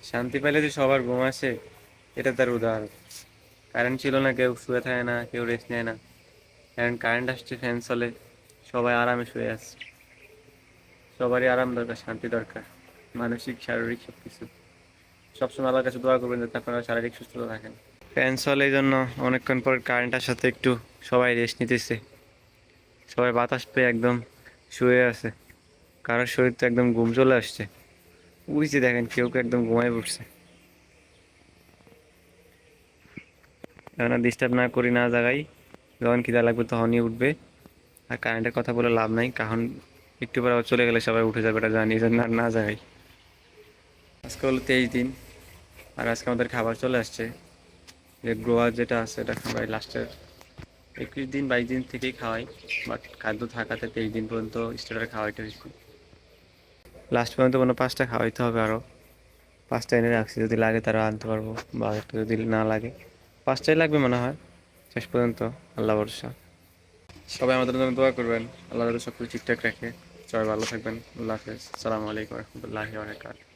শান্তি পাইলে যে সবার ঘুম আসে, এটা তার উদাহরণ। কারেন্ট ছিল না, কেউ শুয়ে থাকে না, কেউ রেস্ট নেয় না। কারণ কারেন্ট আসছে, ফ্যান চলে, সবাই আরামে শুয়ে আছে। সবারই আরাম দরকার, শান্তি দরকার, মানসিক শারীরিক সবকিছু। সবসময় আল্লাহর কাছে দোয়া করবেন যাতে আপনারা শারীরিক সুস্থতা থাকেন। ফ্যান চলে এই জন্য অনেকক্ষণ পর কারেন্টের সাথে একটু সবাই রেস্ট নিতেছে। সবাই বাতাস পেয়ে একদম শুয়ে আছে। কারোর শরীর তো একদম ঘুম চলে আসছে। ওই যে দেখেন, কেউ কেউ একদম ঘুমায় পড়ছে। এখন ডিস্টার্ব না করি, না জাগাই। যখন খিদা লাগবে তখনই উঠবে। আর কারেন্টের কথা বলে লাভ নাই, কারণ একটু পরে আবার চলে গেলে সবাই উঠে যাবে, এটা জানি, এই জন্য আর না জাগাই। আজকে হলো 23 দিন। আর আজকে আমাদের খাবার চলে আসছে। যে গ্রোয়ার যেটা আছে, এটা খাবাই লাস্টের 21 দিন 22 দিন থেকেই খাওয়াই। বাট খাদ্য থাকাতে 23 দিন পর্যন্ত স্টার্টার খাওয়াইতে হয়েছে। লাস্ট পর্যন্ত কোনো 5টা খাওয়াইতে হবে আরও। 5টা এনে রাখছি, যদি লাগে তারা আনতে পারবো, বা একটা যদি না লাগে। 5টাই লাগবে মনে হয় শেষ পর্যন্ত। আল্লাহ ভরসা। সবাই আমাদের জন্য দোয়া করবেন, আল্লাহ যাতে সব কিছু ঠিকঠাক রাখে। সবাই ভালো থাকবেন। আল্লাহ হাফেজ। আসসালামু আলাইকুম রহমতুল্লাহি ওয়া বারাকাতুহু।